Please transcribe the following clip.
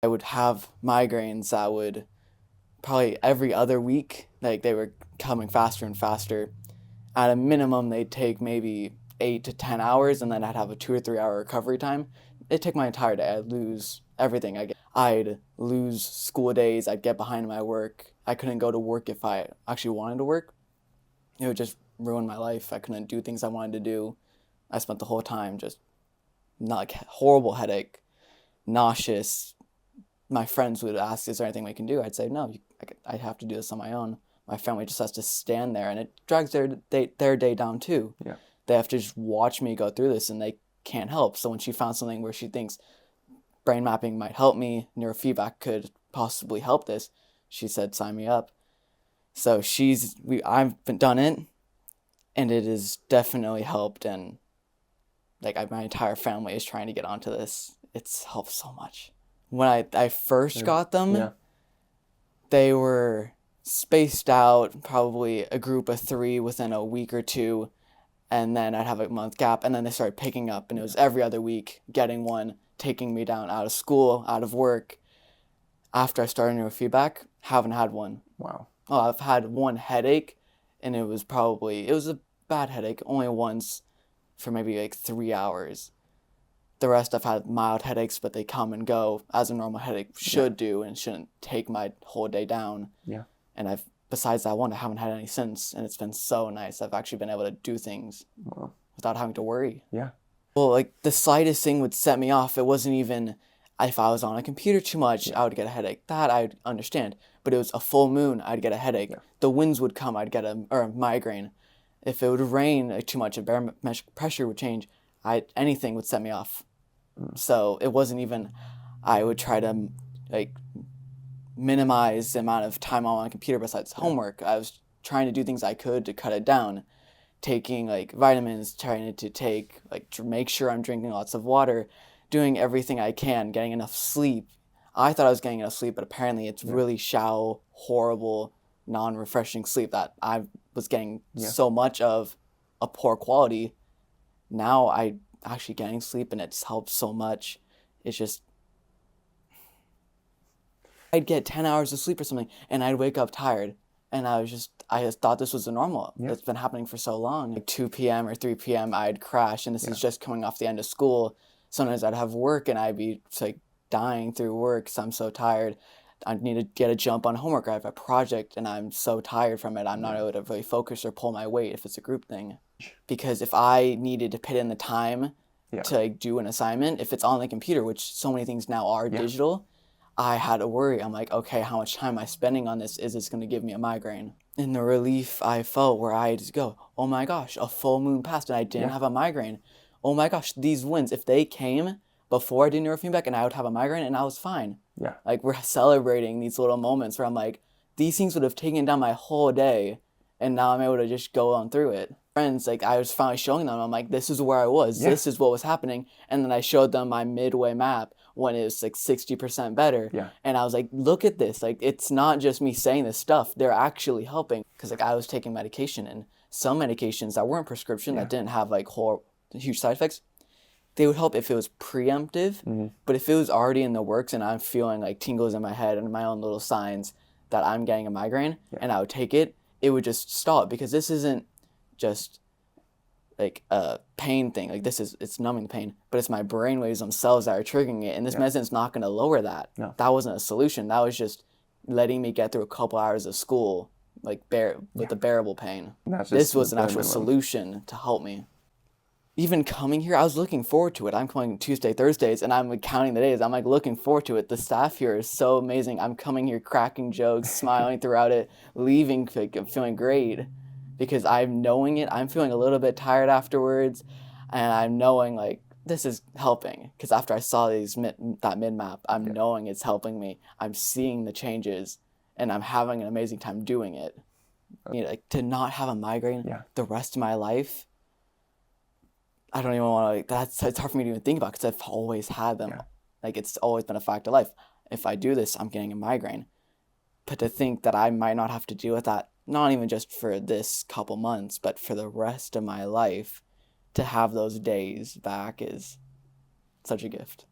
I would have migraines that would probably every other week, like they were coming faster and faster. At a minimum, they'd take maybe 8 to 10 hours, and then I'd have a 2 or 3 hour recovery time. It'd take my entire day. I'd lose everything. I'd lose school days. I'd get behind my work. I couldn't go to work if I actually wanted to work. It would just ruin my life. I couldn't do things I wanted to do. I spent the whole time just not like horrible headache, nauseous. My friends would ask, "Is there anything we can do?" I'd say, "No, I have to do this on my own." My family just has to stand there, and it drags their day down too. Yeah. They have to just watch me go through this, and they can't help. So when she found something where she thinks brain mapping might help me, neurofeedback could possibly help this, she said, "Sign me up." So I've done it, and it has definitely helped. And my entire family is trying to get onto this. It's helped so much. When I first got them, Yeah. they were spaced out, probably a group of 3 within a week or 2, and then I'd have a month gap, and then they started picking up, and it was every other week getting one, taking me down out of school, out of work. After I started neurofeedback, haven't had one. Wow. Oh, I've had one headache, and it was a bad headache, only once for maybe 3 hours. The rest I've had mild headaches, but they come and go as a normal headache should do, and shouldn't take my whole day down. Yeah. And besides that one, I haven't had any since, and it's been so nice. I've actually been able to do things without having to worry. Yeah. Well, the slightest thing would set me off. It wasn't even if I was on a computer too much, I would get a headache. That I'd understand. But it was a full moon, I'd get a headache. Yeah. The winds would come, I'd get a migraine. If it would rain too much, pressure would change. Anything would set me off. So it wasn't even, I would try to minimize the amount of time on my computer besides homework. I was trying to do things I could to cut it down. Taking vitamins, trying to take, to make sure I'm drinking lots of water, doing everything I can, getting enough sleep. I thought I was getting enough sleep, but apparently it's really shallow, horrible, non-refreshing sleep that I was getting so much of a poor quality. Now I actually getting sleep, and it's helped so much. It's just, I'd get 10 hours of sleep or something, and I'd wake up tired. And I just thought this was the normal. Yeah. It's been happening for so long. 2 p.m. or 3 p.m. I'd crash, and this is just coming off the end of school. Sometimes I'd have work, and I'd be dying through work because I'm so tired. I need to get a jump on homework. I have a project, and I'm so tired from it. I'm not able to really focus or pull my weight if it's a group thing. Because if I needed to put in the time to do an assignment, if it's on the computer, which so many things now are digital, I had to worry. I'm like, okay, how much time am I spending on this? Is this going to give me a migraine? And the relief I felt where I just go, oh my gosh, a full moon passed and I didn't have a migraine. Oh my gosh, these winds, if they came before I did neurofeedback, and I would have a migraine, and I was fine. Yeah. We're celebrating these little moments where I'm like, these things would have taken down my whole day, and now I'm able to just go on through it. Friends, I was finally showing them, I'm like, this is where I was. This is what was happening. And then I showed them my midway map when it was 60% better. Yeah. And I was like, look at this. It's not just me saying this stuff. They're actually helping. Because I was taking medication, and some medications that weren't prescription, that didn't have huge side effects, they would help if it was preemptive. But if it was already in the works and I'm feeling tingles in my head and my own little signs that I'm getting a migraine, and I would take it, it would just stop. Because this isn't just a pain thing. It's numbing the pain, but it's my brainwaves themselves that are triggering it. And this medicine's not going to lower that. No. That wasn't a solution. That was just letting me get through a couple hours of school, with the bearable pain. This was an actual solution to help me. Even coming here, I was looking forward to it. I'm coming Tuesday, Thursdays, and I'm counting the days. I'm looking forward to it. The staff here is so amazing. I'm coming here cracking jokes, smiling throughout it, leaving feeling great. Because I'm knowing it, I'm feeling a little bit tired afterwards, and I'm knowing this is helping. Because after I saw that mid map, I'm knowing it's helping me. I'm seeing the changes, and I'm having an amazing time doing it. To not have a migraine the rest of my life, I don't even want to. It's hard for me to even think about, because I've always had them. It's always been a fact of life. If I do this, I'm getting a migraine. But to think that I might not have to deal with that, not even just for this couple months, but for the rest of my life, to have those days back is such a gift.